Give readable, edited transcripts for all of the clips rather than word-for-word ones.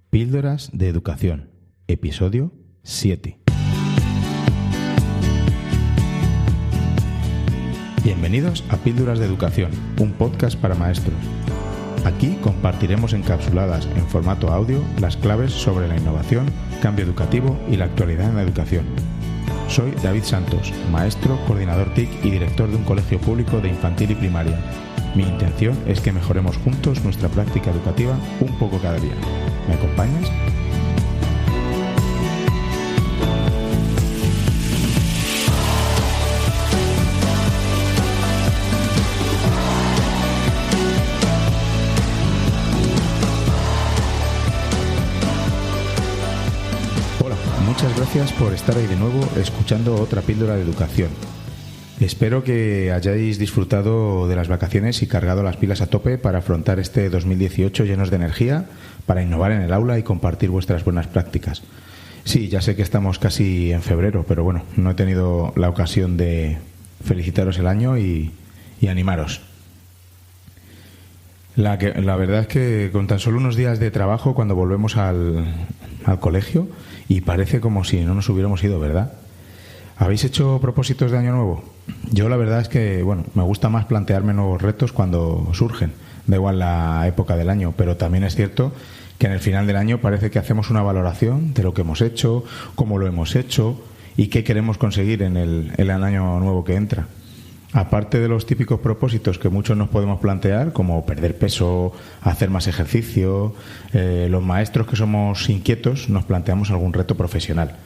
Píldoras de Educación, episodio 7. Bienvenidos a Píldoras de Educación, un podcast para maestros. Aquí compartiremos encapsuladas en formato audio las claves sobre la innovación, cambio educativo y la actualidad en la educación. Soy David Santos, maestro, coordinador TIC y director de un colegio público de infantil y primaria. Mi intención es que mejoremos juntos nuestra práctica educativa un poco cada día. ¿Me acompañas? Hola, muchas gracias por estar ahí de nuevo escuchando otra píldora de educación. Espero que hayáis disfrutado de las vacaciones y cargado las pilas a tope para afrontar este 2018 llenos de energía, para innovar en el aula y compartir vuestras buenas prácticas. Sí, ya sé que estamos casi en febrero, pero bueno, no he tenido la ocasión de felicitaros el año y animaros. La verdad es que con tan solo unos días de trabajo cuando volvemos al colegio y parece como si no nos hubiéramos ido, ¿verdad? ¿Habéis hecho propósitos de año nuevo? Yo la verdad es que, me gusta más plantearme nuevos retos cuando surgen, da igual la época del año, pero también es cierto que en el final del año parece que hacemos una valoración de lo que hemos hecho, cómo lo hemos hecho y qué queremos conseguir en el año nuevo que entra. Aparte de los típicos propósitos que muchos nos podemos plantear, como perder peso, hacer más ejercicio, los maestros que somos inquietos nos planteamos algún reto profesional.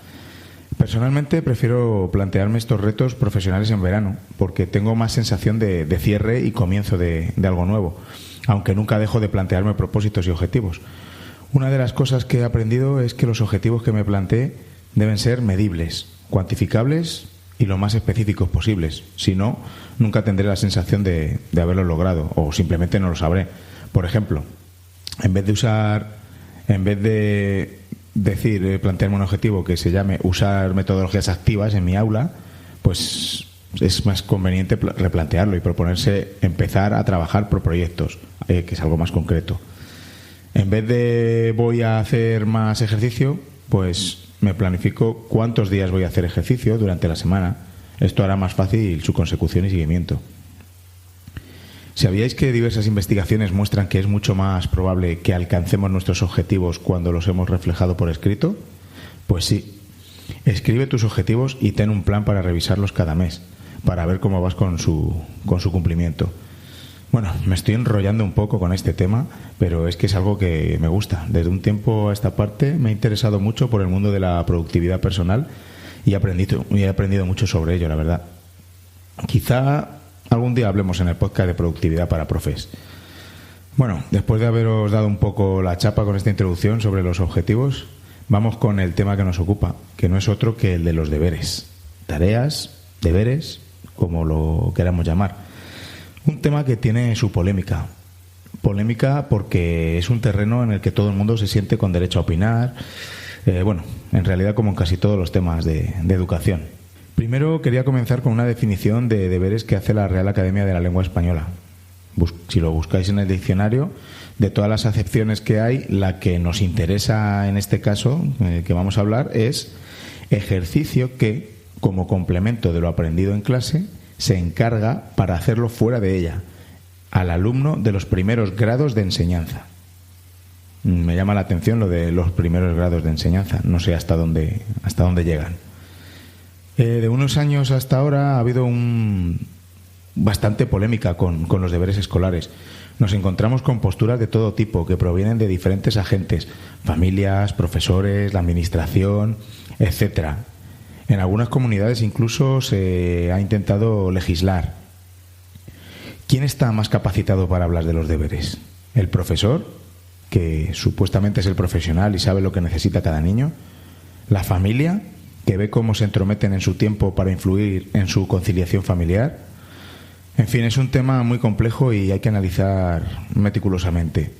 Personalmente prefiero plantearme estos retos profesionales en verano porque tengo más sensación de cierre y comienzo de algo nuevo, aunque nunca dejo de plantearme propósitos y objetivos. Una de las cosas que he aprendido es que los objetivos que me planteé deben ser medibles, cuantificables y lo más específicos posibles. Si no, nunca tendré la sensación de haberlo logrado o simplemente no lo sabré. Por ejemplo, en vez de plantearme un objetivo que se llame usar metodologías activas en mi aula, pues es más conveniente replantearlo y proponerse empezar a trabajar por proyectos, que es algo más concreto. En vez de voy a hacer más ejercicio, pues me planifico cuántos días voy a hacer ejercicio durante la semana. Esto hará más fácil su consecución y seguimiento. ¿Sabíais que diversas investigaciones muestran que es mucho más probable que alcancemos nuestros objetivos cuando los hemos reflejado por escrito? Pues sí. Escribe tus objetivos y ten un plan para revisarlos cada mes, para ver cómo vas con su cumplimiento. Bueno, me estoy enrollando un poco con este tema, pero es que es algo que me gusta. Desde un tiempo a esta parte me he interesado mucho por el mundo de la productividad personal y he aprendido mucho sobre ello, la verdad. Quizá algún día hablemos en el podcast de productividad para profes. Bueno, después de haberos dado un poco la chapa con esta introducción sobre los objetivos, vamos con el tema que nos ocupa, que no es otro que el de los deberes. Tareas, deberes, como lo queramos llamar. Un tema que tiene su polémica. Polémica porque es un terreno en el que todo el mundo se siente con derecho a opinar. En realidad como en casi todos los temas de educación. Primero quería comenzar con una definición de deberes que hace la Real Academia de la Lengua Española. Si lo buscáis en el diccionario, de todas las acepciones que hay, la que nos interesa en este caso, que vamos a hablar, es ejercicio que, como complemento de lo aprendido en clase, se encarga para hacerlo fuera de ella, al alumno de los primeros grados de enseñanza. Me llama la atención lo de los primeros grados de enseñanza, no sé hasta dónde llegan. De unos años hasta ahora ha habido bastante polémica con los deberes escolares. Nos encontramos con posturas de todo tipo que provienen de diferentes agentes, familias, profesores, la administración, etcétera. En algunas comunidades incluso se ha intentado legislar. ¿Quién está más capacitado para hablar de los deberes? ¿El profesor, que supuestamente es el profesional y sabe lo que necesita cada niño? ¿La familia, que ve cómo se entrometen en su tiempo para influir en su conciliación familiar? En fin, es un tema muy complejo y hay que analizar meticulosamente.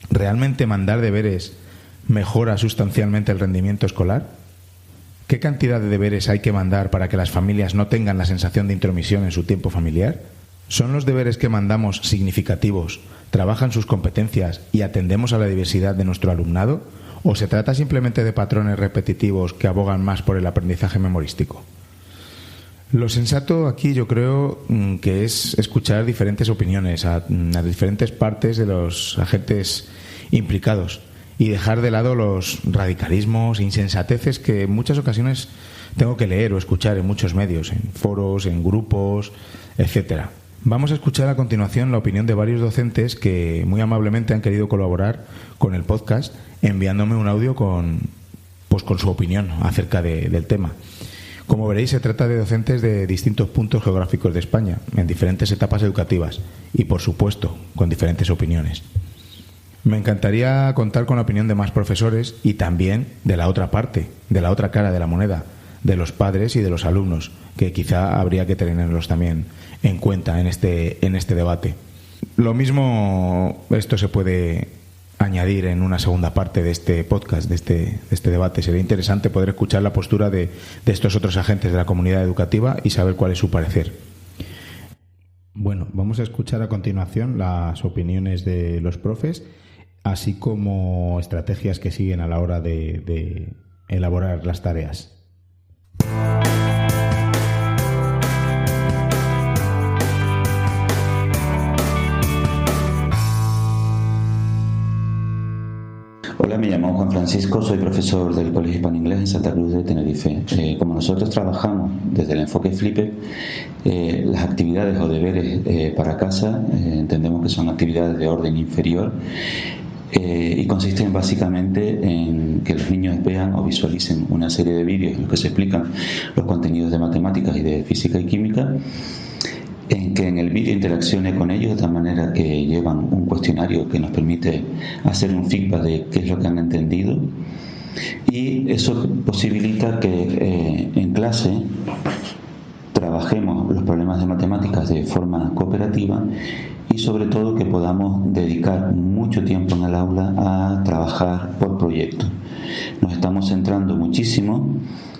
¿Realmente mandar deberes mejora sustancialmente el rendimiento escolar? ¿Qué cantidad de deberes hay que mandar para que las familias no tengan la sensación de intromisión en su tiempo familiar? ¿Son los deberes que mandamos significativos, trabajan sus competencias y atendemos a la diversidad de nuestro alumnado? ¿O se trata simplemente de patrones repetitivos que abogan más por el aprendizaje memorístico? Lo sensato aquí yo creo que es escuchar diferentes opiniones a diferentes partes de los agentes implicados y dejar de lado los radicalismos, insensateces que en muchas ocasiones tengo que leer o escuchar en muchos medios, en foros, en grupos, etcétera. Vamos a escuchar a continuación la opinión de varios docentes que muy amablemente han querido colaborar con el podcast enviándome un audio con su opinión acerca del tema. Como veréis, se trata de docentes de distintos puntos geográficos de España, en diferentes etapas educativas y, por supuesto, con diferentes opiniones. Me encantaría contar con la opinión de más profesores y también de la otra parte, de la otra cara de la moneda, de los padres y de los alumnos, que quizá habría que tenerlos también en cuenta en este debate. Lo mismo, esto se puede añadir en una segunda parte de este podcast, de este debate. Sería interesante poder escuchar la postura de estos otros agentes de la comunidad educativa y saber cuál es su parecer. Bueno, vamos a escuchar a continuación las opiniones de los profes, así como estrategias que siguen a la hora de elaborar las tareas. Hola, me llamo Juan Francisco, soy profesor del Colegio Hispano-Inglés en Santa Cruz de Tenerife. Como nosotros trabajamos desde el enfoque FLIPE, las actividades o deberes para casa entendemos que son actividades de orden inferior y consisten básicamente en que los niños vean o visualicen una serie de vídeos en los que se explican los contenidos de matemáticas y de física y química, en que en el vídeo interaccione con ellos de tal manera que llevan un cuestionario que nos permite hacer un feedback de qué es lo que han entendido, y eso posibilita que en clase trabajemos los problemas de matemáticas de forma cooperativa y sobre todo que podamos dedicar mucho tiempo en el aula a trabajar por proyectos. Nos estamos centrando muchísimo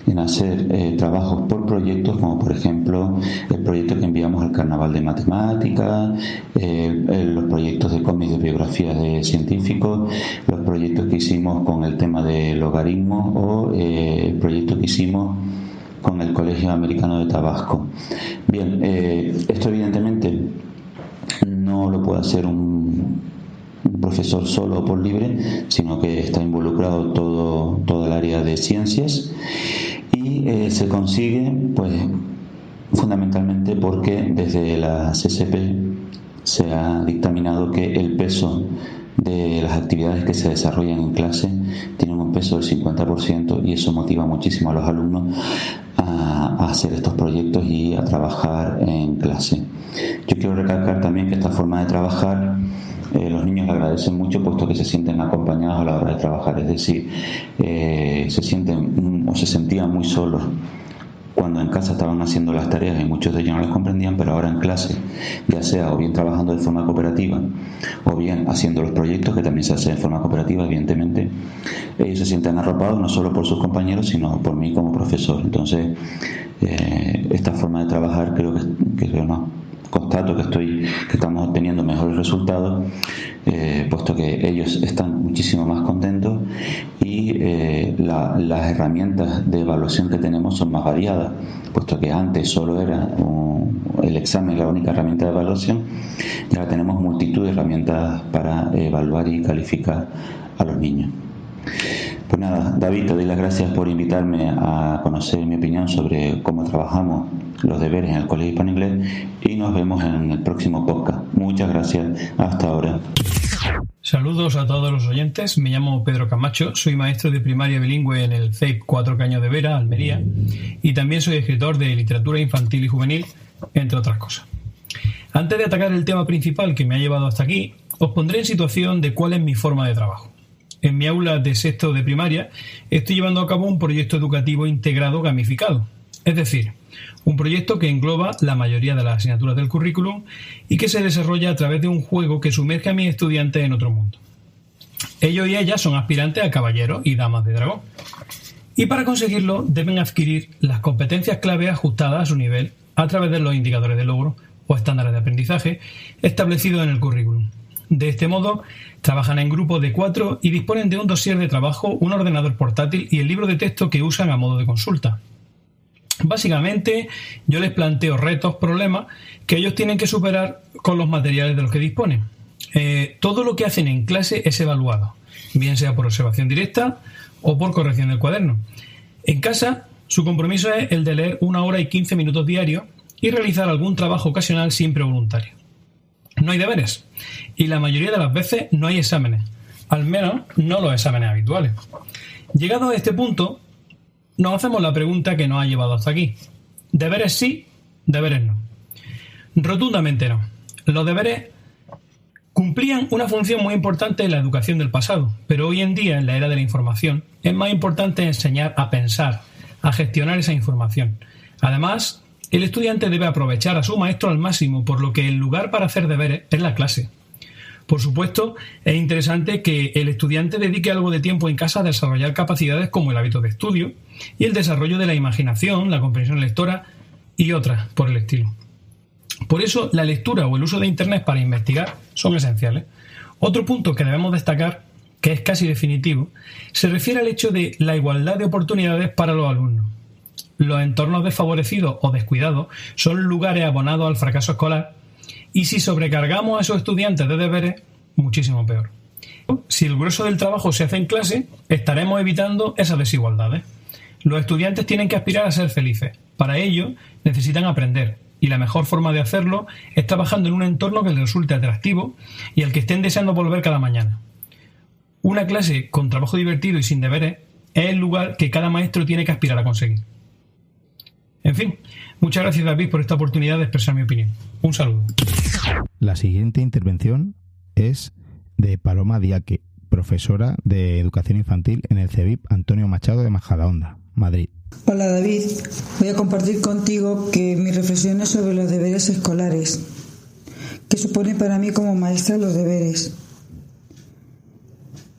en hacer trabajos por proyectos, como por ejemplo el proyecto que enviamos al Carnaval de Matemáticas, los proyectos de cómics de biografías de científicos, los proyectos que hicimos con el tema de logaritmos o el proyecto que hicimos con el Colegio Americano de Tabasco. Bien, esto evidentemente no lo puede hacer un profesor solo por libre, sino que está involucrado todo el área de ciencias y se consigue pues fundamentalmente porque desde la CSP se ha dictaminado que el peso de las actividades que se desarrollan en clase tienen un peso del 50% y eso motiva muchísimo a los alumnos a hacer estos proyectos y a trabajar en clase. Yo quiero recalcar también que esta forma de trabajar los niños la agradecen mucho puesto que se sienten acompañados a la hora de trabajar, es decir, se sienten o se sentían muy solos cuando en casa estaban haciendo las tareas y muchos de ellos no las comprendían, pero ahora en clase, ya sea o bien trabajando de forma cooperativa o bien haciendo los proyectos que también se hacen de forma cooperativa, evidentemente ellos se sienten arropados no solo por sus compañeros sino por mí como profesor. Entonces esta forma de trabajar creo que no constato que estamos obteniendo mejores resultados, puesto que ellos están muchísimo más contentos y las herramientas de evaluación que tenemos son más variadas, puesto que antes solo era el examen la única herramienta de evaluación, y ahora tenemos multitud de herramientas para evaluar y calificar a los niños. Pues nada, David, te doy las gracias por invitarme a conocer mi opinión sobre cómo trabajamos los deberes en el Colegio Hispano-Inglés y nos vemos en el próximo podcast. Muchas gracias. Hasta ahora. Saludos a todos los oyentes. Me llamo Pedro Camacho, soy maestro de primaria bilingüe en el CEIP 4 Caños de Vera, Almería, y también soy escritor de literatura infantil y juvenil, entre otras cosas. Antes de atacar el tema principal que me ha llevado hasta aquí, os pondré en situación de cuál es mi forma de trabajo. En mi aula de sexto de primaria estoy llevando a cabo un proyecto educativo integrado gamificado, es decir, un proyecto que engloba la mayoría de las asignaturas del currículum y que se desarrolla a través de un juego que sumerge a mis estudiantes en otro mundo. Ellos y ellas son aspirantes a caballeros y damas de dragón. Y para conseguirlo deben adquirir las competencias clave ajustadas a su nivel a través de los indicadores de logro o estándares de aprendizaje establecidos en el currículum. De este modo, trabajan en grupos de 4 y disponen de un dossier de trabajo, un ordenador portátil y el libro de texto que usan a modo de consulta. Básicamente, yo les planteo retos, problemas que ellos tienen que superar con los materiales de los que disponen. Todo lo que hacen en clase es evaluado, bien sea por observación directa o por corrección del cuaderno. En casa, su compromiso es el de leer 1 hora y 15 minutos diarios y realizar algún trabajo ocasional siempre voluntario. No hay deberes y la mayoría de las veces no hay exámenes, al menos no los exámenes habituales. Llegado a este punto, nos hacemos la pregunta que nos ha llevado hasta aquí. ¿Deberes sí? ¿Deberes no? Rotundamente no. Los deberes cumplían una función muy importante en la educación del pasado, pero hoy en día, en la era de la información, es más importante enseñar a pensar, a gestionar esa información. Además, el estudiante debe aprovechar a su maestro al máximo, por lo que el lugar para hacer deberes es la clase. Por supuesto, es interesante que el estudiante dedique algo de tiempo en casa a desarrollar capacidades como el hábito de estudio y el desarrollo de la imaginación, la comprensión lectora y otras por el estilo. Por eso, la lectura o el uso de Internet para investigar son esenciales. Otro punto que debemos destacar, que es casi definitivo, se refiere al hecho de la igualdad de oportunidades para los alumnos. Los entornos desfavorecidos o descuidados son lugares abonados al fracaso escolar y si sobrecargamos a esos estudiantes de deberes, muchísimo peor. Si el grueso del trabajo se hace en clase, estaremos evitando esas desigualdades. Los estudiantes tienen que aspirar a ser felices. Para ello, necesitan aprender y la mejor forma de hacerlo es trabajando en un entorno que les resulte atractivo y al que estén deseando volver cada mañana. Una clase con trabajo divertido y sin deberes es el lugar que cada maestro tiene que aspirar a conseguir. En fin, muchas gracias David por esta oportunidad de expresar mi opinión. Un saludo. La siguiente intervención es de Paloma Diaque, profesora de Educación Infantil en el CEBIP Antonio Machado de Majadahonda, Madrid. Hola David, voy a compartir contigo mis reflexiones sobre los deberes escolares. ¿Qué supone para mí como maestra los deberes?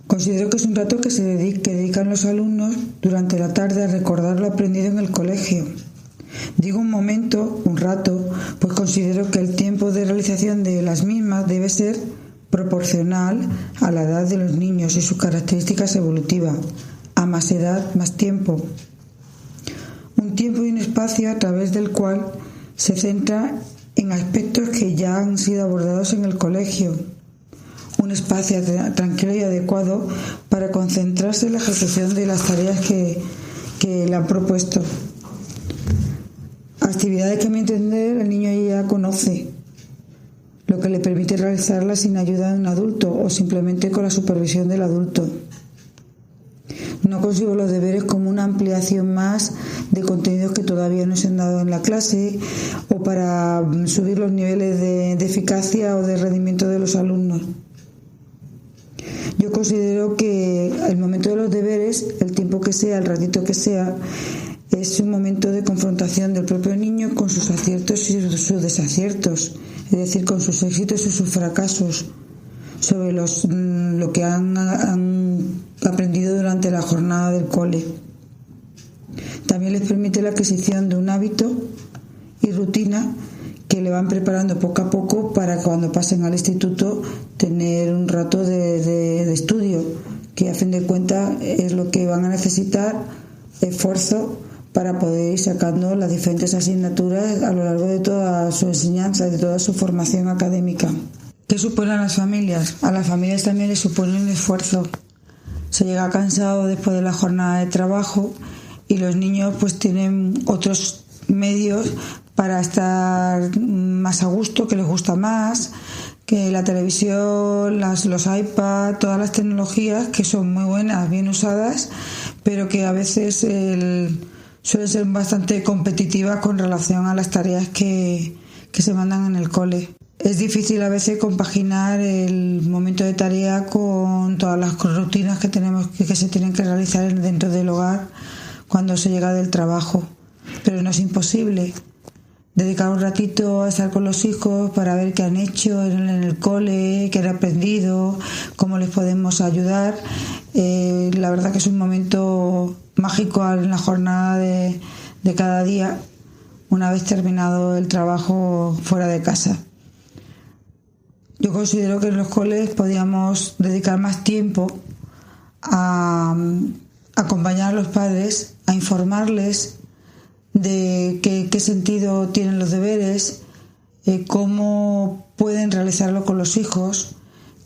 Considero que es un rato que dedican los alumnos durante la tarde a recordar lo aprendido en el colegio. Digo un momento, un rato, pues considero que el tiempo de realización de las mismas debe ser proporcional a la edad de los niños y sus características evolutivas. A más edad, más tiempo. Un tiempo y un espacio a través del cual se centra en aspectos que ya han sido abordados en el colegio. Un espacio tranquilo y adecuado para concentrarse en la ejecución de las tareas que le han propuesto. Actividades que a mi entender el niño ya conoce, lo que le permite realizarlas sin ayuda de un adulto o simplemente con la supervisión del adulto. No concibo los deberes como una ampliación más de contenidos que todavía no se han dado en la clase o para subir los niveles de eficacia o de rendimiento de los alumnos. Yo considero que el momento de los deberes, el tiempo que sea, el ratito que sea, es un momento de confrontación del propio niño con sus aciertos y sus desaciertos, es decir, con sus éxitos y sus fracasos, sobre lo que han aprendido durante la jornada del cole. También les permite la adquisición de un hábito y rutina que le van preparando poco a poco para cuando pasen al instituto tener un rato de estudio, que a fin de cuentas es lo que van a necesitar, esfuerzo para poder ir sacando las diferentes asignaturas a lo largo de toda su enseñanza, de toda su formación académica. ¿Qué supone a las familias? A las familias también les supone un esfuerzo. Se llega cansado después de la jornada de trabajo y los niños pues tienen otros medios para estar más a gusto, que les gusta más, que la televisión, los iPads, todas las tecnologías que son muy buenas, bien usadas, pero que a veces suelen ser bastante competitivas con relación a las tareas que se mandan en el cole. Es difícil a veces compaginar el momento de tarea con todas las rutinas que se tienen que realizar dentro del hogar cuando se llega del trabajo, pero no es imposible. Dedicar un ratito a estar con los hijos para ver qué han hecho en el cole, qué han aprendido, cómo les podemos ayudar. La verdad que es un momento mágico en la jornada de cada día, una vez terminado el trabajo fuera de casa. Yo considero que en los coles podíamos dedicar más tiempo a acompañar a los padres, a informarles de qué sentido tienen los deberes, cómo pueden realizarlo con los hijos,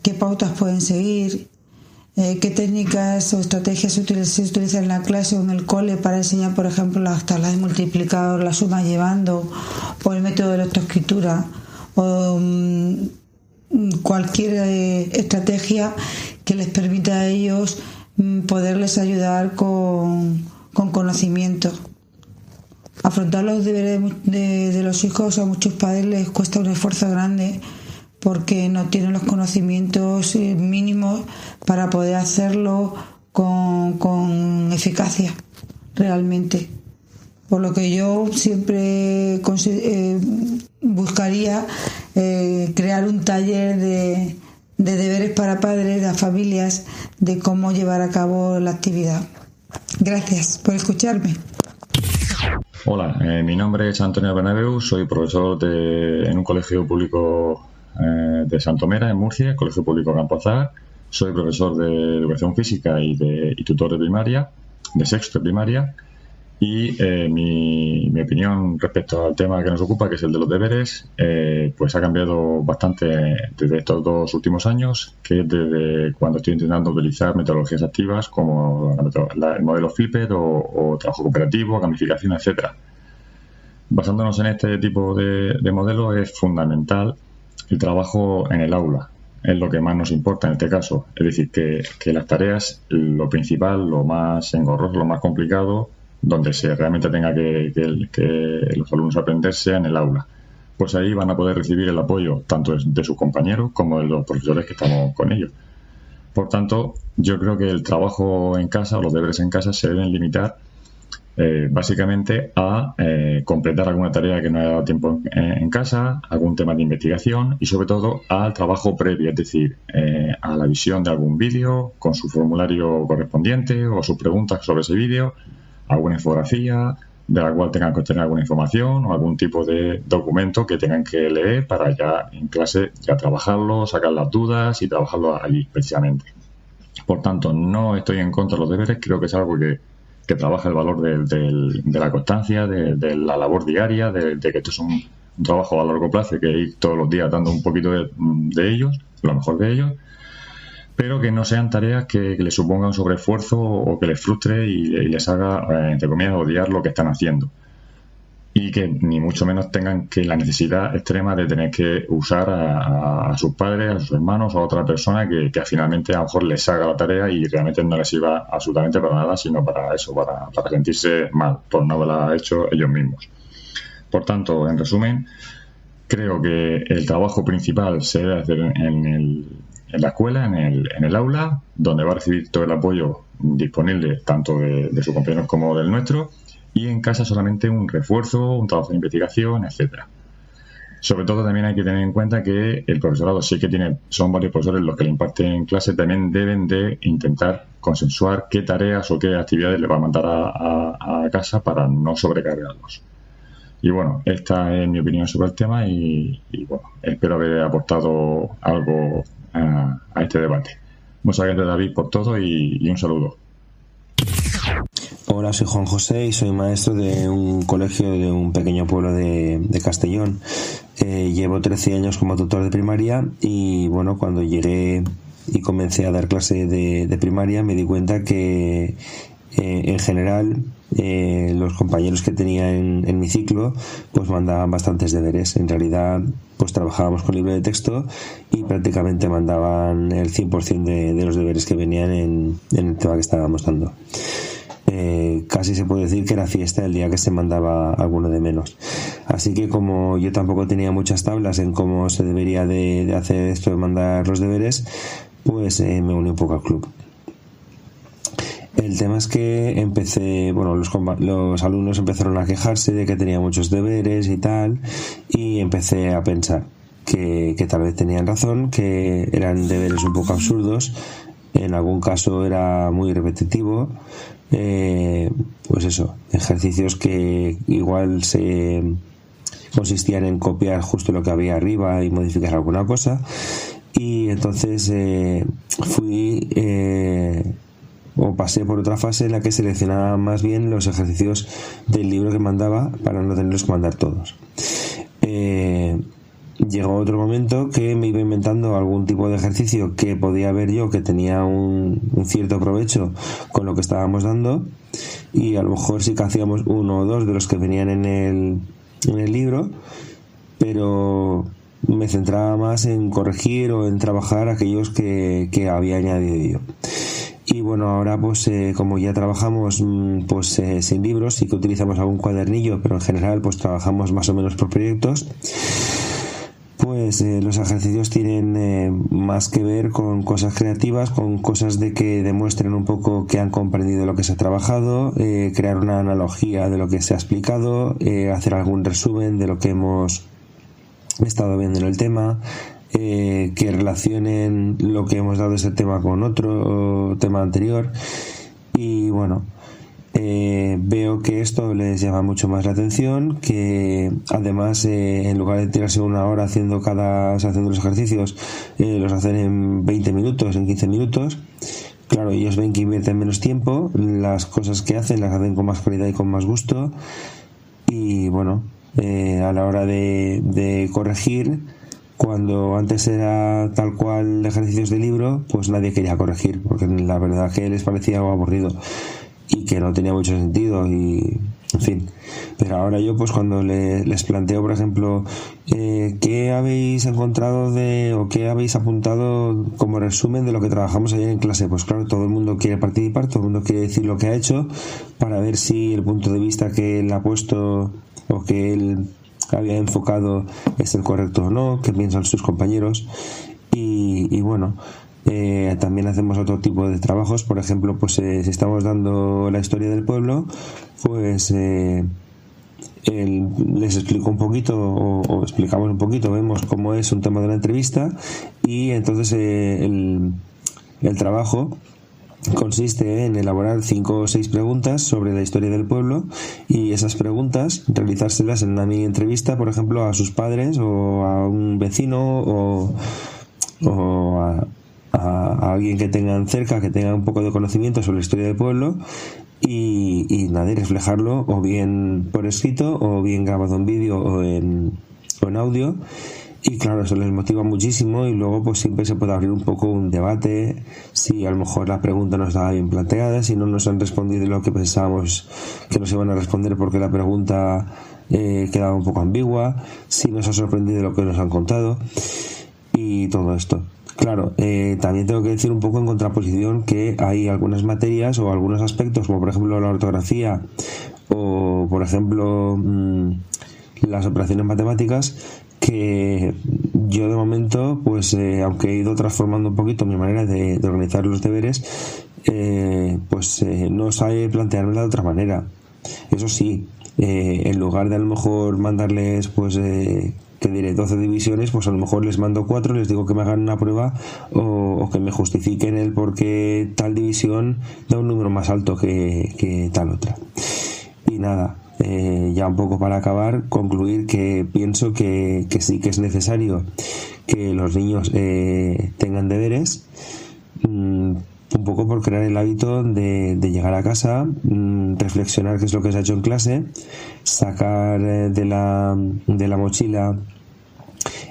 qué pautas pueden seguir, qué técnicas o estrategias se utilizan en la clase o en el cole para enseñar, por ejemplo, las tablas de multiplicador, la suma llevando, o el método de lectoescritura, o cualquier estrategia que les permita a ellos poderles ayudar con conocimiento. Afrontar los deberes de los hijos a muchos padres les cuesta un esfuerzo grande porque no tienen los conocimientos mínimos para poder hacerlo con eficacia realmente. Por lo que yo siempre buscaría crear un taller de deberes para padres, de familias, de cómo llevar a cabo la actividad. Gracias por escucharme. Hola, mi nombre es Antonio Bernabeu, soy profesor en un colegio público de Santomera, en Murcia, Colegio Público Campo Azar. Soy profesor de Educación Física y tutor de primaria, de sexto de primaria. Y mi opinión respecto al tema que nos ocupa, que es el de los deberes, pues ha cambiado bastante desde estos 2 últimos años, que es desde cuando estoy intentando utilizar metodologías activas como el modelo Flipper o trabajo cooperativo, gamificación, etcétera. Basándonos en este tipo de modelo, es fundamental el trabajo en el aula. Es lo que más nos importa en este caso. Es decir, que las tareas, lo principal, lo más engorroso, lo más complicado, donde se realmente tenga que los alumnos aprender sea en el aula. Pues ahí van a poder recibir el apoyo tanto de sus compañeros como de los profesores que estamos con ellos. Por tanto, yo creo que el trabajo en casa o los deberes en casa se deben limitar básicamente a completar alguna tarea que no haya dado tiempo en casa, algún tema de investigación y sobre todo al trabajo previo, es decir, a la visión de algún vídeo con su formulario correspondiente o sus preguntas sobre ese vídeo, alguna infografía de la cual tengan que obtener alguna información o algún tipo de documento que tengan que leer para ya en clase ya trabajarlo, sacar las dudas y trabajarlo allí precisamente. Por tanto, no estoy en contra de los deberes, creo que es algo que trabaja el valor de la constancia, de la labor diaria, de que esto es un trabajo a largo plazo y que ir todos los días dando un poquito de ellos, lo mejor de ellos, pero que no sean tareas que les supongan un sobreesfuerzo o que les frustre y les haga, entre comillas, odiar lo que están haciendo. Y que ni mucho menos tengan que la necesidad extrema de tener que usar a sus padres, a sus hermanos o a otra persona que finalmente a lo mejor les haga la tarea y realmente no les sirva absolutamente para nada, sino para eso, para sentirse mal por no haberla hecho ellos mismos. Por tanto, en resumen, creo que el trabajo principal se debe hacer en la escuela, en el aula, donde va a recibir todo el apoyo disponible tanto de sus compañeros como del nuestro, y en casa solamente un refuerzo, un trabajo de investigación, etcétera. Sobre todo también hay que tener en cuenta que el profesorado, sí que son varios profesores los que le imparten clase, también deben de intentar consensuar qué tareas o qué actividades le va a mandar a casa para no sobrecargarlos. Y bueno, esta es mi opinión sobre el tema y bueno, espero haber aportado algo a este debate. Muchas gracias, David, por todo y un saludo. Hola, soy Juan José y soy maestro de un colegio de un pequeño pueblo de Castellón. Llevo 13 años como tutor de primaria y bueno, cuando llegué y comencé a dar clase de primaria me di cuenta que en general los compañeros que tenía en mi ciclo pues mandaban bastantes deberes. En realidad pues trabajábamos con libro de texto y prácticamente mandaban el 100% de los deberes que venían en el tema que estábamos dando. Casi se puede decir que era fiesta el día que se mandaba alguno de menos. Así que como yo tampoco tenía muchas tablas en cómo se debería de hacer esto de mandar los deberes, pues me uní un poco al club. El tema es que los alumnos empezaron a quejarse de que tenía muchos deberes y tal, y empecé a pensar que tal vez tenían razón, que eran deberes un poco absurdos en algún caso era muy repetitivo. Pues eso, ejercicios que igual se consistían en copiar justo lo que había arriba y modificar alguna cosa. Y entonces pasé por otra fase en la que seleccionaba más bien los ejercicios del libro que mandaba para no tenerlos que mandar todos. Llegó otro momento que me iba inventando algún tipo de ejercicio que podía ver yo que tenía un cierto provecho con lo que estábamos dando, y a lo mejor sí que hacíamos uno o dos de los que venían en el libro, pero me centraba más en corregir o en trabajar aquellos que había añadido yo. Y bueno, ahora pues como ya trabajamos sin libros, sí que utilizamos algún cuadernillo, pero en general pues trabajamos más o menos por proyectos. Pues los ejercicios tienen más que ver con cosas creativas, con cosas de que demuestren un poco que han comprendido lo que se ha trabajado, crear una analogía de lo que se ha explicado, hacer algún resumen de lo que hemos estado viendo en el tema, que relacionen lo que hemos dado ese tema con otro tema anterior. Y bueno, veo que esto les llama mucho más la atención, que además en lugar de tirarse una hora haciendo los ejercicios, los hacen en 20 minutos, en 15 minutos. Claro, ellos ven que invierten menos tiempo, las cosas que hacen las hacen con más calidad y con más gusto. Y bueno, a la hora de corregir, cuando antes era tal cual ejercicios de libro, pues nadie quería corregir, porque la verdad que les parecía algo aburrido y que no tenía mucho sentido, y en fin. Pero ahora yo pues cuando les planteo, por ejemplo, ¿qué habéis encontrado o qué habéis apuntado como resumen de lo que trabajamos ayer en clase? Pues claro, todo el mundo quiere participar, todo el mundo quiere decir lo que ha hecho, para ver si el punto de vista que él ha puesto o que él había enfocado es el correcto o no, qué piensan sus compañeros. Y bueno, también hacemos otro tipo de trabajos. Por ejemplo, pues si estamos dando la historia del pueblo, pues les explico un poquito o explicamos un poquito, vemos cómo es un tema de la entrevista, y entonces el trabajo consiste en elaborar 5 o 6 preguntas sobre la historia del pueblo, y esas preguntas realizárselas en una mini entrevista, por ejemplo, a sus padres o a un vecino o a alguien que tengan cerca, que tenga un poco de conocimiento sobre la historia del pueblo, y nada, y reflejarlo o bien por escrito o bien grabado en vídeo o en audio. Y claro, eso les motiva muchísimo, y luego pues siempre se puede abrir un poco un debate si a lo mejor la pregunta no estaba bien planteada, si no nos han respondido lo que pensábamos que nos iban a responder porque la pregunta quedaba un poco ambigua, si nos ha sorprendido lo que nos han contado y todo esto. Claro, también tengo que decir un poco en contraposición que hay algunas materias o algunos aspectos, como por ejemplo la ortografía o por ejemplo las operaciones matemáticas, que yo de momento, pues aunque he ido transformando un poquito mi manera de organizar los deberes, no sabe planteármela de otra manera. Eso sí, en lugar de a lo mejor mandarles que diré 12 divisiones, pues a lo mejor les mando 4, les digo que me hagan una prueba o que me justifiquen el por qué tal división da un número más alto que tal otra. Y nada, ya un poco para acabar, concluir que pienso que sí que es necesario que los niños tengan deberes, un poco por crear el hábito de llegar a casa, reflexionar qué es lo que se ha hecho en clase, sacar de la mochila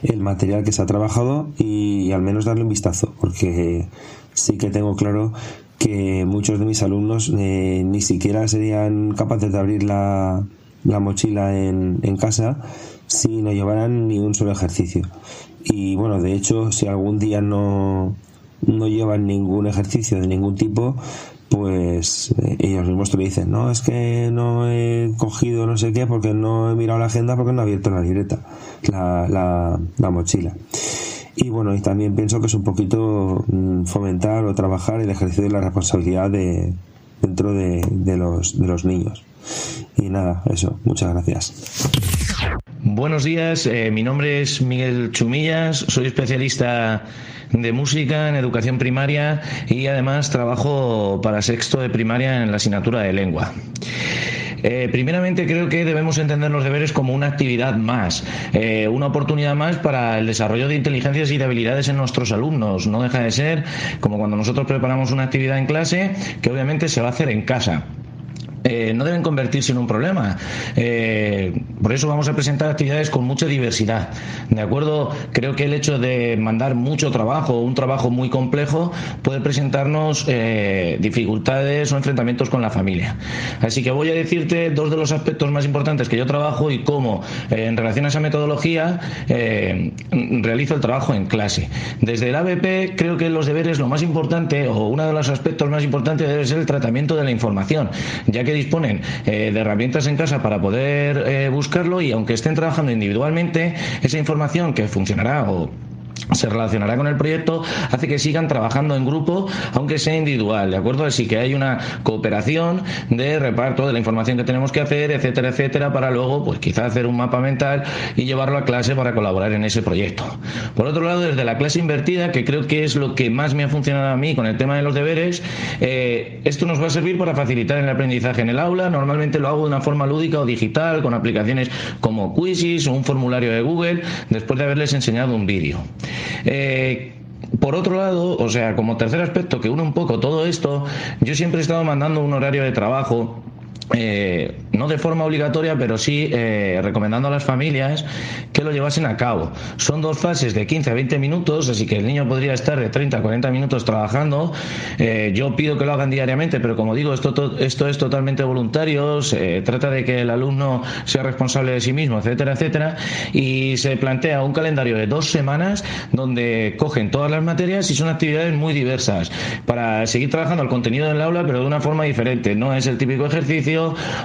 el material que se ha trabajado y al menos darle un vistazo, porque sí que tengo claro que muchos de mis alumnos ni siquiera serían capaces de abrir la mochila en casa si no llevaran ni un solo ejercicio. Y bueno, de hecho, si algún día no llevan ningún ejercicio de ningún tipo, pues ellos mismos te lo dicen, no, es que no he cogido no sé qué porque no he mirado la agenda, porque no he abierto la libreta, la mochila. Y bueno, y también pienso que es un poquito fomentar o trabajar el ejercicio de la responsabilidad dentro de los niños. Y nada, eso, muchas gracias. Buenos días, mi nombre es Miguel Chumillas, soy especialista de música en educación primaria y además trabajo para sexto de primaria en la asignatura de lengua. Primeramente creo que debemos entender los deberes como una actividad más, una oportunidad más para el desarrollo de inteligencias y de habilidades en nuestros alumnos. No deja de ser como cuando nosotros preparamos una actividad en clase que obviamente se va a hacer en casa. No deben convertirse en un problema. Por eso vamos a presentar actividades con mucha diversidad. ¿De acuerdo? Creo que el hecho de mandar mucho trabajo, un trabajo muy complejo, puede presentarnos dificultades o enfrentamientos con la familia. Así que voy a decirte dos de los aspectos más importantes que yo trabajo y cómo, en relación a esa metodología, realizo el trabajo en clase. Desde el ABP creo que los deberes lo más importante, o uno de los aspectos más importantes, debe ser el tratamiento de la información, ya que disponen de herramientas en casa para poder buscarlo, y aunque estén trabajando individualmente, esa información que funcionará o se relacionará con el proyecto hace que sigan trabajando en grupo, aunque sea individual, ¿de acuerdo? Así que hay una cooperación de reparto de la información que tenemos que hacer, etcétera, etcétera, para luego, pues quizá hacer un mapa mental y llevarlo a clase para colaborar en ese proyecto. Por otro lado, desde la clase invertida, que creo que es lo que más me ha funcionado a mí con el tema de los deberes, esto nos va a servir para facilitar el aprendizaje en el aula. Normalmente lo hago de una forma lúdica o digital, con aplicaciones como Quizzes o un formulario de Google, después de haberles enseñado un vídeo. Por otro lado, o sea, como tercer aspecto que une un poco todo esto, yo siempre he estado mandando un horario de trabajo, no de forma obligatoria, pero sí recomendando a las familias que lo llevasen a cabo. Son dos fases de 15 a 20 minutos, así que el niño podría estar de 30 a 40 minutos trabajando. Yo pido que lo hagan diariamente, pero como digo, esto es totalmente voluntario. Se trata de que el alumno sea responsable de sí mismo, etcétera, etcétera, y se plantea un calendario de 2 semanas donde cogen todas las materias y son actividades muy diversas para seguir trabajando el contenido del aula, pero de una forma diferente. No es el típico ejercicio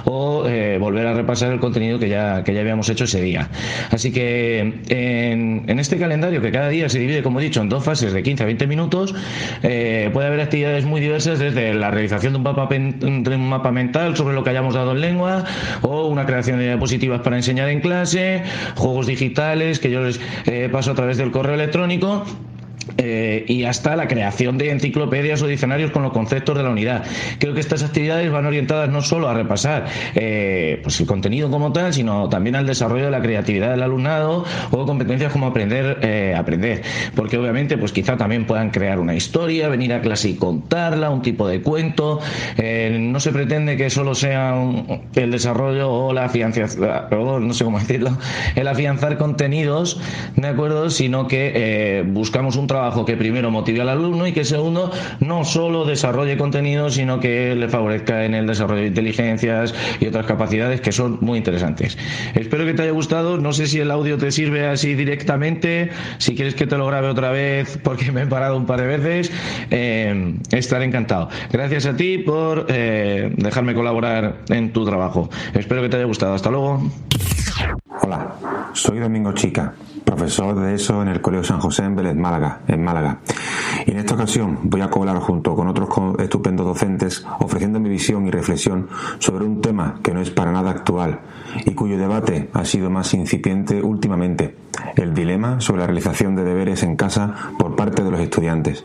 o volver a repasar el contenido que ya habíamos hecho ese día. Así que en este calendario, que cada día se divide, como he dicho, en 2 fases de 15 a 20 minutos, puede haber actividades muy diversas, desde la realización de un mapa mental sobre lo que hayamos dado en lengua, o una creación de diapositivas para enseñar en clase, juegos digitales que yo les paso a través del correo electrónico, y hasta la creación de enciclopedias o diccionarios con los conceptos de la unidad. Creo que estas actividades van orientadas no solo a repasar pues el contenido como tal, sino también al desarrollo de la creatividad del alumnado, o competencias como aprender, porque obviamente pues quizá también puedan crear una historia, venir a clase y contarla, un tipo de cuento. No se pretende que solo sea el desarrollo o la no sé cómo decirlo, el afianzar contenidos, ¿de acuerdo? Sino que buscamos un trabajo que primero motive al alumno y que segundo no solo desarrolle contenido, sino que le favorezca en el desarrollo de inteligencias y otras capacidades que son muy interesantes. Espero que te haya gustado. No sé si el audio te sirve así directamente, si quieres que te lo grabe otra vez porque me he parado un par de veces, estaré encantado. Gracias a ti por dejarme colaborar en tu trabajo. Espero que te haya gustado. Hasta luego. Hola, soy Domingo Chica, profesor de ESO en el Colegio San José en Vélez, Málaga. Y en esta ocasión voy a colaborar junto con otros estupendos docentes, ofreciendo mi visión y reflexión sobre un tema que no es para nada actual y cuyo debate ha sido más incipiente últimamente: el dilema sobre la realización de deberes en casa por parte de los estudiantes.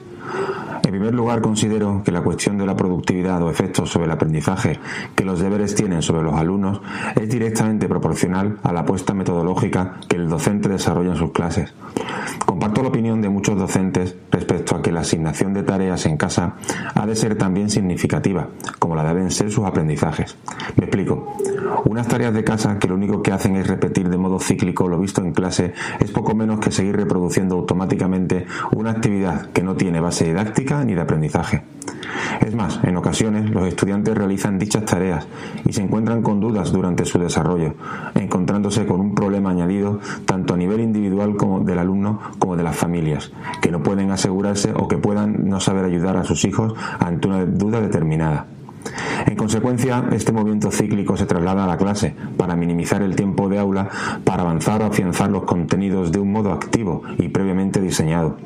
En primer lugar, considero que la cuestión de la productividad o efectos sobre el aprendizaje que los deberes tienen sobre los alumnos es directamente proporcional a la apuesta metodológica que el docente desarrolla en sus clases. Comparto la opinión de muchos docentes respecto a que la asignación de tareas en casa ha de ser también significativa, como la deben ser sus aprendizajes. Me explico. Unas tareas de casa que lo único que hacen es repetir de modo cíclico lo visto en clase es poco menos que seguir reproduciendo automáticamente una actividad que no tiene base didáctica ni de aprendizaje. Es más, en ocasiones los estudiantes realizan dichas tareas y se encuentran con dudas durante su desarrollo, encontrándose con un problema añadido tanto a nivel individual como del alumno como de las familias, que no pueden asegurarse o que puedan no saber ayudar a sus hijos ante una duda determinada. En consecuencia, este movimiento cíclico se traslada a la clase para minimizar el tiempo de aula, para avanzar o afianzar los contenidos de un modo activo y previamente diseñado.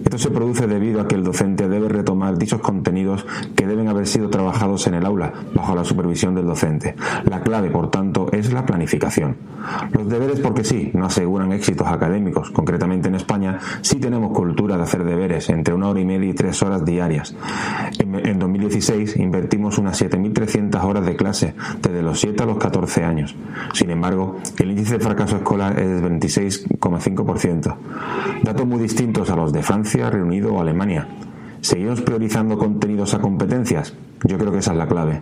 Esto se produce debido a que el docente debe retomar dichos contenidos que deben haber sido trabajados en el aula, bajo la supervisión del docente. La clave, por tanto, es la planificación. Los deberes, porque sí, no aseguran éxitos académicos. Concretamente en España sí tenemos cultura de hacer deberes entre 1 hora y media y 3 horas diarias. En 2016 invertimos unas 7.300 horas de clase desde los 7 a los 14 años. Sin embargo, el índice de fracaso escolar es del 26,5%. Datos muy distintos a los de Francia, Reino Unido o Alemania. ¿Seguimos priorizando contenidos a competencias? Yo creo que esa es la clave.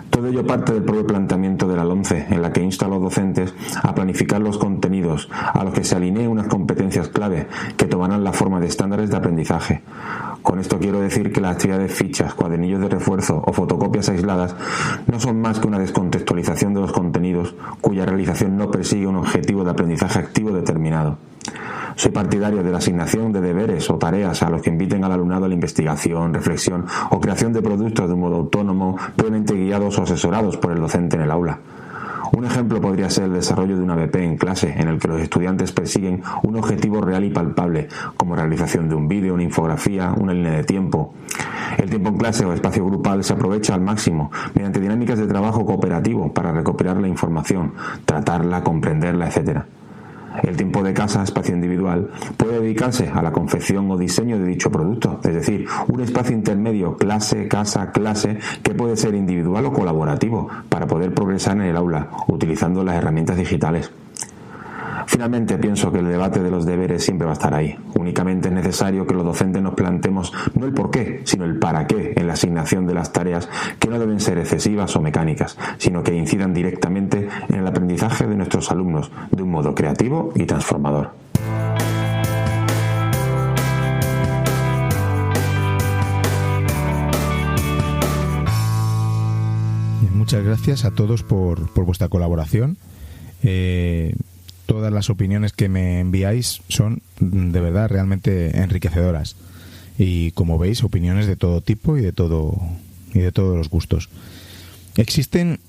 Todo ello parte del propio planteamiento de la LOMCE, en la que insta a los docentes a planificar los contenidos a los que se alineen unas competencias clave que tomarán la forma de estándares de aprendizaje. Con esto quiero decir que las actividades fichas, cuadernillos de refuerzo o fotocopias aisladas no son más que una descontextualización de los contenidos cuya realización no persigue un objetivo de aprendizaje activo determinado. Soy partidario de la asignación de deberes o tareas a los que inviten al alumnado a la investigación, reflexión o creación de productos de un modo autónomo, previamente guiados o asesorados por el docente en el aula. Un ejemplo podría ser el desarrollo de una BP en clase, en el que los estudiantes persiguen un objetivo real y palpable, como realización de un vídeo, una infografía, una línea de tiempo. El tiempo en clase o espacio grupal se aprovecha al máximo, mediante dinámicas de trabajo cooperativo para recopilar la información, tratarla, comprenderla, etc. El tiempo de casa, espacio individual, puede dedicarse a la confección o diseño de dicho producto, es decir, un espacio intermedio clase, casa, clase, que puede ser individual o colaborativo, para poder progresar en el aula, utilizando las herramientas digitales. Finalmente, pienso que el debate de los deberes siempre va a estar ahí. Únicamente es necesario que los docentes nos planteemos no el por qué, sino el para qué en la asignación de las tareas, que no deben ser excesivas o mecánicas, sino que incidan directamente en el aprendizaje de nuestros alumnos de un modo creativo y transformador. Muchas gracias a todos por vuestra colaboración. Todas las opiniones que me enviáis son de verdad realmente enriquecedoras, y como veis, opiniones de todo tipo y de todos los gustos. Existen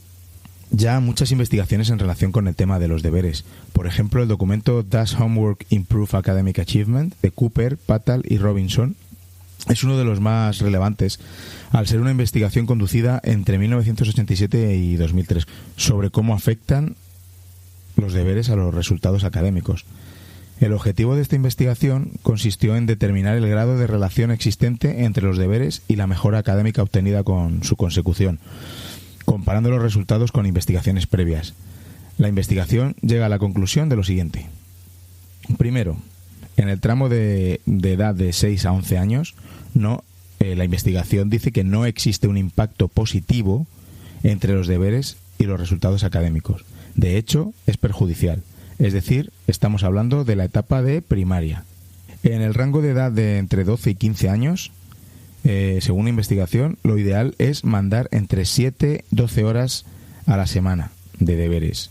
ya muchas investigaciones en relación con el tema de los deberes. Por ejemplo, el documento Does Homework Improve Academic Achievement? De Cooper, Patel y Robinson es uno de los más relevantes, al ser una investigación conducida entre 1987 y 2003 sobre cómo afectan los deberes a los resultados académicos. El objetivo de esta investigación consistió en determinar el grado de relación existente entre los deberes y la mejora académica obtenida con su consecución, comparando los resultados con investigaciones previas. La investigación llega a la conclusión de lo siguiente. Primero, en el tramo de edad de 6 a 11 años, la investigación dice que no existe un impacto positivo entre los deberes y los resultados académicos. De hecho, es perjudicial. Es decir, estamos hablando de la etapa de primaria. En el rango de edad de entre 12 y 15 años, según la investigación, lo ideal es mandar entre 7 y 12 horas a la semana de deberes.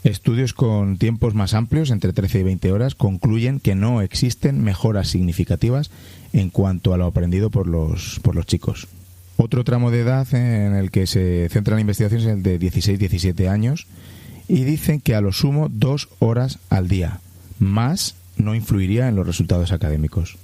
Estudios con tiempos más amplios, entre 13 y 20 horas, concluyen que no existen mejoras significativas en cuanto a lo aprendido por los chicos. Otro tramo de edad en el que se centra la investigación es el de 16-17 años, y dicen que a lo sumo 2 horas al día. Más no influiría en los resultados académicos.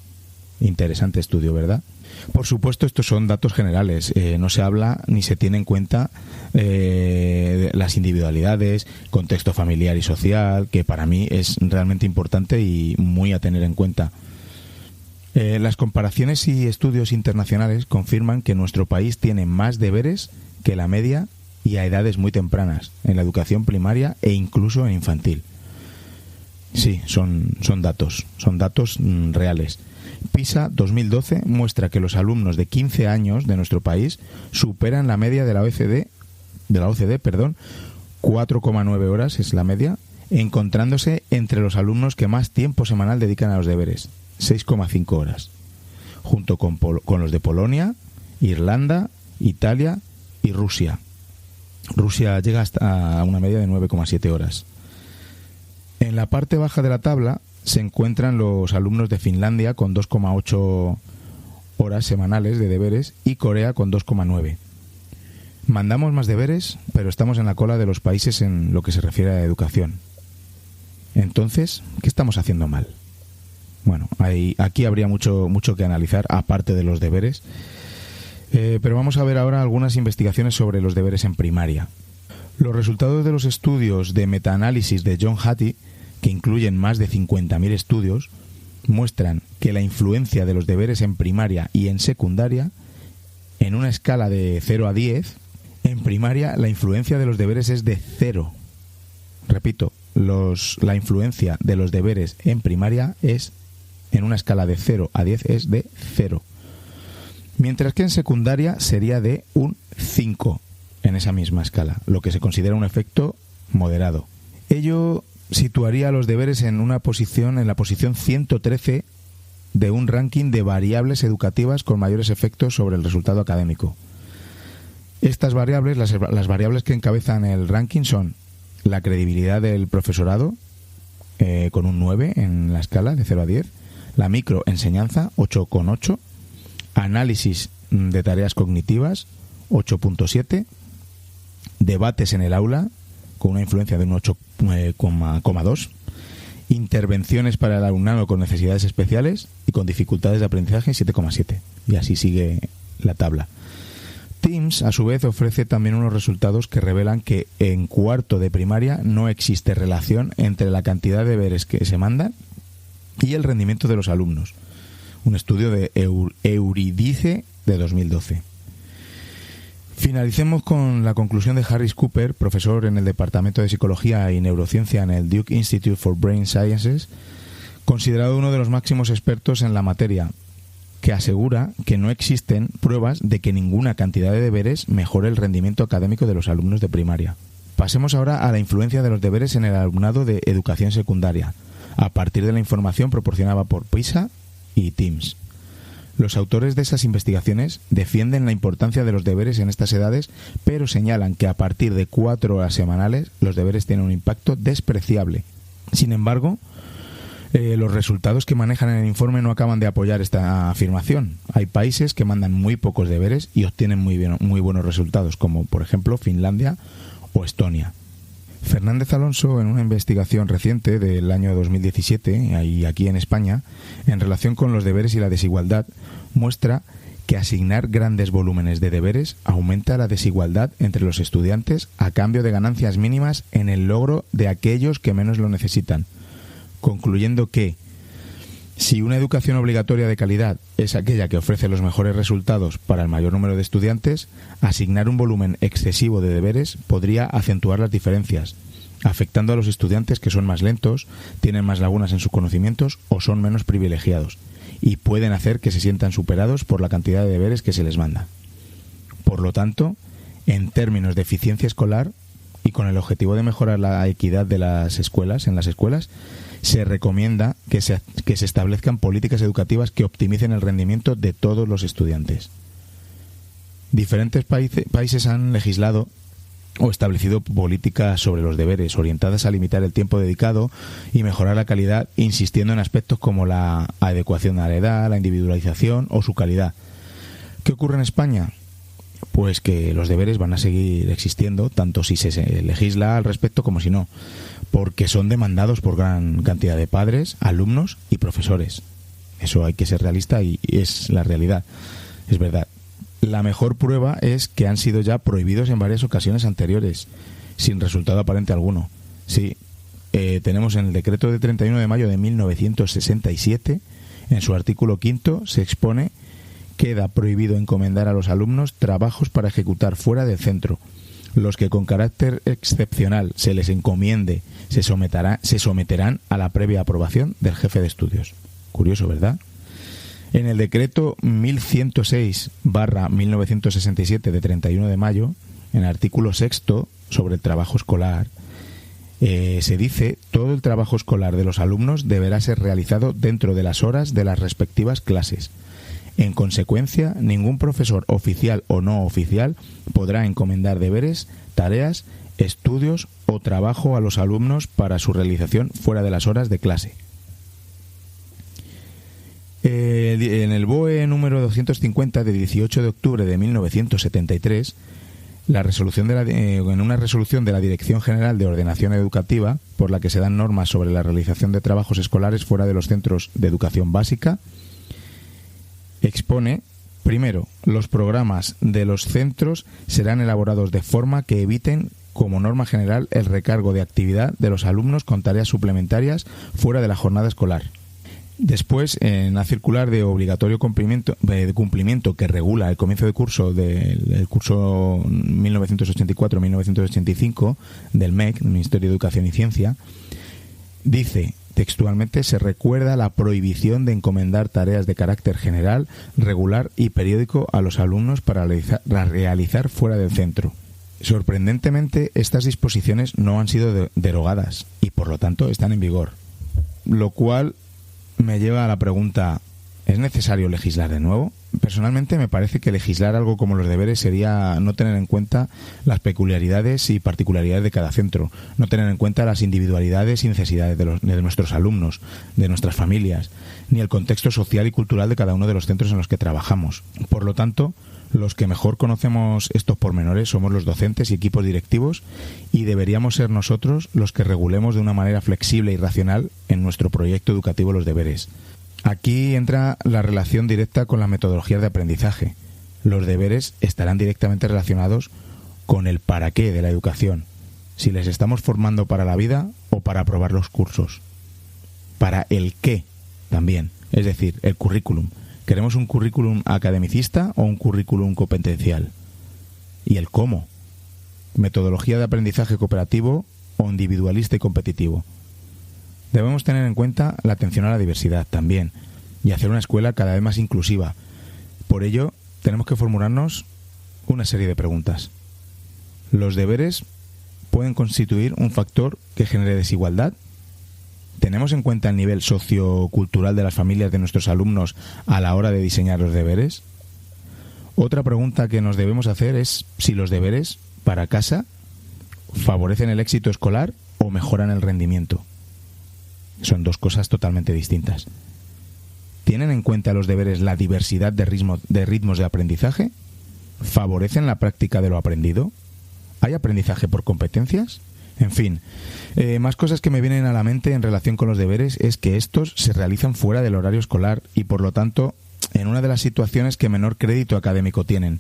Interesante estudio, ¿verdad? Por supuesto, estos son datos generales. No se habla ni se tiene en cuenta las individualidades, contexto familiar y social, que para mí es realmente importante y muy a tener en cuenta. Las comparaciones y estudios internacionales confirman que nuestro país tiene más deberes que la media y a edades muy tempranas, en la educación primaria e incluso en infantil. Sí, son datos reales. PISA 2012 muestra que los alumnos de 15 años de nuestro país superan la media de la OCDE, 4,9 horas es la media, encontrándose entre los alumnos que más tiempo semanal dedican a los deberes, 6,5 horas, junto con los de Polonia, Irlanda, Italia y Rusia. Rusia llega hasta una media de 9,7 horas. En la parte baja de la tabla se encuentran los alumnos de Finlandia con 2,8 horas semanales de deberes y Corea con 2,9. Mandamos más deberes, pero estamos en la cola de los países en lo que se refiere a educación. Entonces, ¿qué estamos haciendo mal? Bueno, aquí habría mucho que analizar, aparte de los deberes. Pero vamos a ver ahora algunas investigaciones sobre los deberes en primaria. Los resultados de los estudios de metaanálisis de John Hattie, que incluyen más de 50.000 estudios, muestran que la influencia de los deberes en primaria y en secundaria, en una escala de 0 a 10, en primaria la influencia de los deberes es de 0. Repito, la influencia de los deberes en primaria es, en una escala de 0 a 10, es de 0. Mientras que en secundaria sería de un 5 en esa misma escala, lo que se considera un efecto moderado. Ello situaría los deberes en la posición 113 de un ranking de variables educativas con mayores efectos sobre el resultado académico. Estas variables, las variables que encabezan el ranking son la credibilidad del profesorado, con un 9 en la escala de 0 a 10, la microenseñanza, 8,8, análisis de tareas cognitivas, 8,7, debates en el aula, con una influencia de un 8,2, intervenciones para el alumnado con necesidades especiales y con dificultades de aprendizaje, 7,7. Y así sigue la tabla. TIMSS, a su vez, ofrece también unos resultados que revelan que en cuarto de primaria no existe relación entre la cantidad de deberes que se mandan y el rendimiento de los alumnos. Un estudio de Euridice de 2012. Finalicemos con la conclusión de Harris Cooper, profesor en el Departamento de Psicología y Neurociencia en el Duke Institute for Brain Sciences, considerado uno de los máximos expertos en la materia, que asegura que no existen pruebas de que ninguna cantidad de deberes mejore el rendimiento académico de los alumnos de primaria. Pasemos ahora a la influencia de los deberes en el alumnado de educación secundaria, a partir de la información proporcionada por PISA y TIMSS. Los autores de esas investigaciones defienden la importancia de los deberes en estas edades, pero señalan que a partir de 4 horas semanales los deberes tienen un impacto despreciable. Sin embargo, los resultados que manejan en el informe no acaban de apoyar esta afirmación. Hay países que mandan muy pocos deberes y obtienen muy buenos resultados, como por ejemplo Finlandia o Estonia. Fernández Alonso, en una investigación reciente del año 2017, y aquí en España, en relación con los deberes y la desigualdad, muestra que asignar grandes volúmenes de deberes aumenta la desigualdad entre los estudiantes a cambio de ganancias mínimas en el logro de aquellos que menos lo necesitan, concluyendo que si una educación obligatoria de calidad es aquella que ofrece los mejores resultados para el mayor número de estudiantes, asignar un volumen excesivo de deberes podría acentuar las diferencias, afectando a los estudiantes que son más lentos, tienen más lagunas en sus conocimientos o son menos privilegiados, y pueden hacer que se sientan superados por la cantidad de deberes que se les manda. Por lo tanto, en términos de eficiencia escolar y con el objetivo de mejorar la equidad de las escuelas, se recomienda que se establezcan políticas educativas que optimicen el rendimiento de todos los estudiantes. Diferentes países han legislado o establecido políticas sobre los deberes orientadas a limitar el tiempo dedicado y mejorar la calidad, insistiendo en aspectos como la adecuación a la edad, la individualización o su calidad. ¿Qué ocurre en España? Pues que los deberes van a seguir existiendo, tanto si se legisla al respecto como si no, porque son demandados por gran cantidad de padres, alumnos y profesores. Eso hay que ser realista y es la realidad, es verdad. La mejor prueba es que han sido ya prohibidos en varias ocasiones anteriores, sin resultado aparente alguno. Sí, tenemos en el decreto de 31 de mayo de 1967, en su artículo 5, se expone: queda prohibido encomendar a los alumnos trabajos para ejecutar fuera del centro. Los que con carácter excepcional se les encomiende se someterán a la previa aprobación del jefe de estudios. Curioso, ¿verdad? En el decreto 1106/1967 de 31 de mayo, en el artículo 6 sobre el trabajo escolar, se dice: todo el trabajo escolar de los alumnos deberá ser realizado dentro de las horas de las respectivas clases. En consecuencia, ningún profesor oficial o no oficial podrá encomendar deberes, tareas, estudios o trabajo a los alumnos para su realización fuera de las horas de clase. En el BOE número 250 de 18 de octubre de 1973, En una resolución de la Dirección General de Ordenación Educativa, por la que se dan normas sobre la realización de trabajos escolares fuera de los centros de educación básica, expone: primero, los programas de los centros serán elaborados de forma que eviten, como norma general, el recargo de actividad de los alumnos con tareas suplementarias fuera de la jornada escolar. Después, en la circular de obligatorio cumplimiento que regula el comienzo de curso del curso 1984-1985 del MEC, del Ministerio de Educación y Ciencia, dice textualmente: se recuerda la prohibición de encomendar tareas de carácter general, regular y periódico a los alumnos para realizar fuera del centro. Sorprendentemente, estas disposiciones no han sido derogadas y, por lo tanto, están en vigor. Lo cual me lleva a la pregunta: ¿es necesario legislar de nuevo? Personalmente me parece que legislar algo como los deberes sería no tener en cuenta las peculiaridades y particularidades de cada centro, no tener en cuenta las individualidades y necesidades de nuestros alumnos, de nuestras familias, ni el contexto social y cultural de cada uno de los centros en los que trabajamos. Por lo tanto, los que mejor conocemos estos pormenores somos los docentes y equipos directivos, y deberíamos ser nosotros los que regulemos de una manera flexible y racional en nuestro proyecto educativo los deberes. Aquí entra la relación directa con las metodologías de aprendizaje. Los deberes estarán directamente relacionados con el para qué de la educación, si les estamos formando para la vida o para aprobar los cursos. Para el qué también, es decir, el currículum. ¿Queremos un currículum academicista o un currículum competencial? Y el cómo. Metodología de aprendizaje cooperativo o individualista y competitivo. Debemos tener en cuenta la atención a la diversidad también y hacer una escuela cada vez más inclusiva. Por ello, tenemos que formularnos una serie de preguntas. ¿Los deberes pueden constituir un factor que genere desigualdad? ¿Tenemos en cuenta el nivel sociocultural de las familias de nuestros alumnos a la hora de diseñar los deberes? Otra pregunta que nos debemos hacer es si los deberes para casa favorecen el éxito escolar o mejoran el rendimiento. Son dos cosas totalmente distintas. ¿Tienen en cuenta los deberes la diversidad de ritmos de aprendizaje? ¿Favorecen la práctica de lo aprendido? ¿Hay aprendizaje por competencias? En fin, más cosas que me vienen a la mente en relación con los deberes es que estos se realizan fuera del horario escolar y, por lo tanto, en una de las situaciones que menor crédito académico tienen.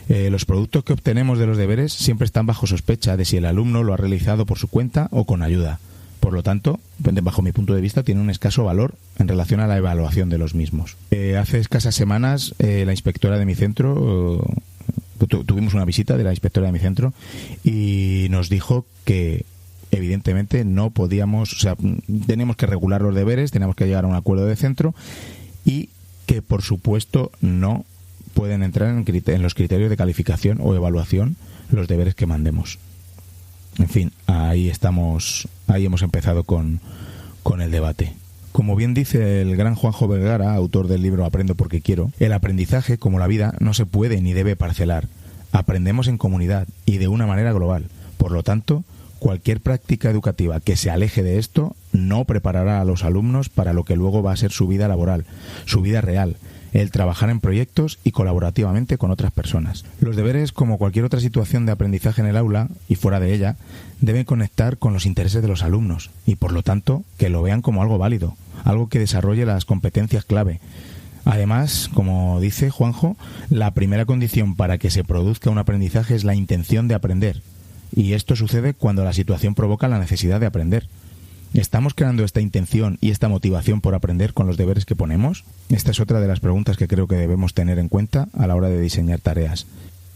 Los productos que obtenemos de los deberes siempre están bajo sospecha de si el alumno lo ha realizado por su cuenta o con ayuda. Por lo tanto, bajo mi punto de vista, tiene un escaso valor en relación a la evaluación de los mismos. Hace escasas semanas, la inspectora de mi centro, tuvimos una visita de la inspectora de mi centro y nos dijo que evidentemente no podíamos, o sea, teníamos que regular los deberes, teníamos que llegar a un acuerdo de centro y que, por supuesto, no pueden entrar en los criterios de calificación o evaluación los deberes que mandemos. En fin, ahí hemos empezado con el debate. Como bien dice el gran Juanjo Vergara, autor del libro Aprendo porque quiero, el aprendizaje, como la vida, no se puede ni debe parcelar. Aprendemos en comunidad y de una manera global. Por lo tanto, cualquier práctica educativa que se aleje de esto no preparará a los alumnos para lo que luego va a ser su vida laboral, su vida real, el trabajar en proyectos y colaborativamente con otras personas. Los deberes, como cualquier otra situación de aprendizaje en el aula y fuera de ella, deben conectar con los intereses de los alumnos y, por lo tanto, que lo vean como algo válido, algo que desarrolle las competencias clave. Además, como dice Juanjo, la primera condición para que se produzca un aprendizaje es la intención de aprender, y esto sucede cuando la situación provoca la necesidad de aprender. ¿Estamos creando esta intención y esta motivación por aprender con los deberes que ponemos? Esta es otra de las preguntas que creo que debemos tener en cuenta a la hora de diseñar tareas.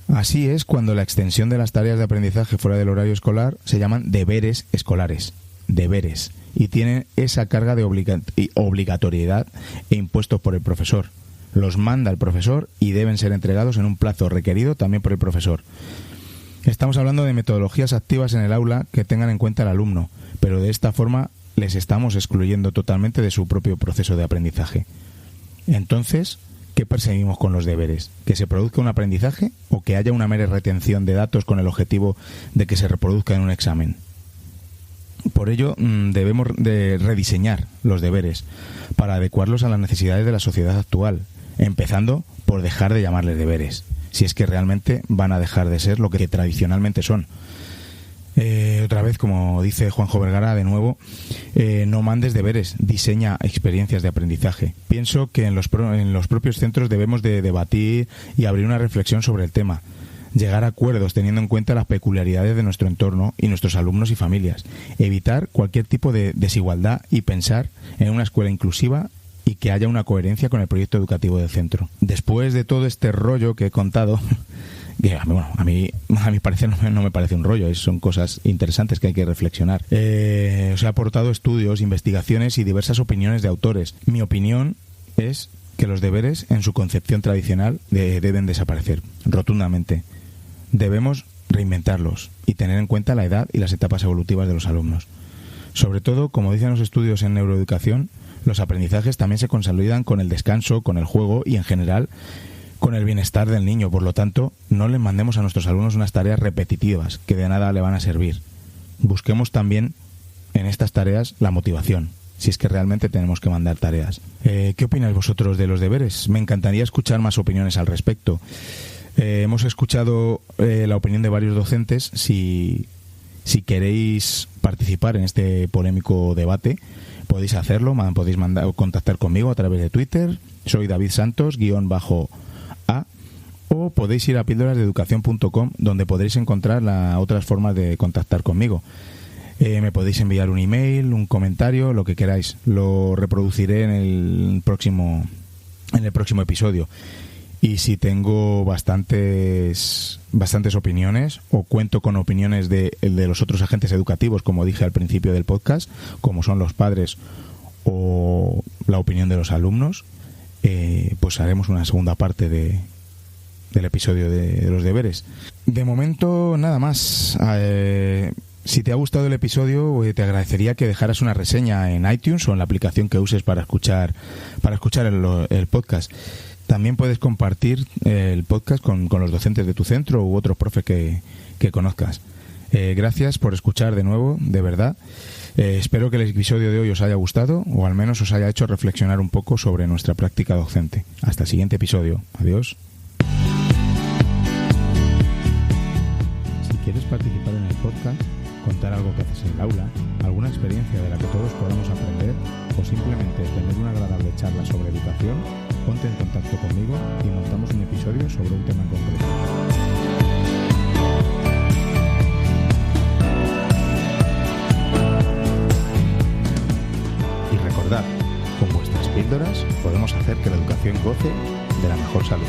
Así es cuando la extensión de las tareas de aprendizaje fuera del horario escolar se llaman deberes escolares, deberes, y tienen esa carga de obligatoriedad e impuestos por el profesor. Los manda el profesor y deben ser entregados en un plazo requerido también por el profesor. Estamos hablando de metodologías activas en el aula que tengan en cuenta al alumno, pero de esta forma les estamos excluyendo totalmente de su propio proceso de aprendizaje. Entonces, ¿qué perseguimos con los deberes? ¿Que se produzca un aprendizaje o que haya una mera retención de datos con el objetivo de que se reproduzca en un examen? Por ello, debemos de rediseñar los deberes para adecuarlos a las necesidades de la sociedad actual, empezando por dejar de llamarles deberes si es que realmente van a dejar de ser lo que tradicionalmente son. Otra vez, como dice Juanjo Vergara, de nuevo, no mandes deberes, diseña experiencias de aprendizaje. Pienso que en los propios centros debemos de debatir y abrir una reflexión sobre el tema, llegar a acuerdos teniendo en cuenta las peculiaridades de nuestro entorno y nuestros alumnos y familias, evitar cualquier tipo de desigualdad y pensar en una escuela inclusiva y que haya una coherencia con el proyecto educativo del centro. Después de todo este rollo que he contado, que, bueno, a mi parecer no me parece un rollo, son cosas interesantes que hay que reflexionar. Os he aportado estudios, investigaciones y diversas opiniones de autores. Mi opinión es que los deberes, en su concepción tradicional, deben desaparecer rotundamente. Debemos reinventarlos y tener en cuenta la edad y las etapas evolutivas de los alumnos. Sobre todo, como dicen los estudios en neuroeducación, los aprendizajes también se consolidan con el descanso, con el juego y, en general, con el bienestar del niño. Por lo tanto, no les mandemos a nuestros alumnos unas tareas repetitivas que de nada le van a servir. Busquemos también en estas tareas la motivación, si es que realmente tenemos que mandar tareas. ¿Qué opináis vosotros de los deberes? Me encantaría escuchar más opiniones al respecto. Hemos escuchado la opinión de varios docentes. Si queréis participar en este polémico debate, podéis hacerlo, podéis contactar conmigo a través de Twitter. Soy David Santos _A, o podéis ir a píldorasdeeducación.com, donde podréis encontrar otras formas de contactar conmigo. Me podéis enviar un email, un comentario, lo que queráis. Lo reproduciré en el próximo episodio. Y si tengo bastantes opiniones, o cuento con opiniones de los otros agentes educativos, como dije al principio del podcast, como son los padres o la opinión de los alumnos, pues haremos una segunda parte del episodio de los deberes. De momento, nada más. Si te ha gustado el episodio, te agradecería que dejaras una reseña en iTunes o en la aplicación que uses para escuchar el podcast. También puedes compartir el podcast con los docentes de tu centro u otros profes que conozcas. Gracias por escuchar de nuevo, de verdad. Espero que el episodio de hoy os haya gustado, o al menos os haya hecho reflexionar un poco sobre nuestra práctica docente. Hasta el siguiente episodio. Adiós. Si quieres participar en el podcast, contar algo que haces en el aula, alguna experiencia de la que todos podamos aprender, o simplemente tener una agradable charla sobre educación, ponte en contacto conmigo y montamos un episodio sobre un tema en concreto. Y recordad, con vuestras píldoras podemos hacer que la educación goce de la mejor salud.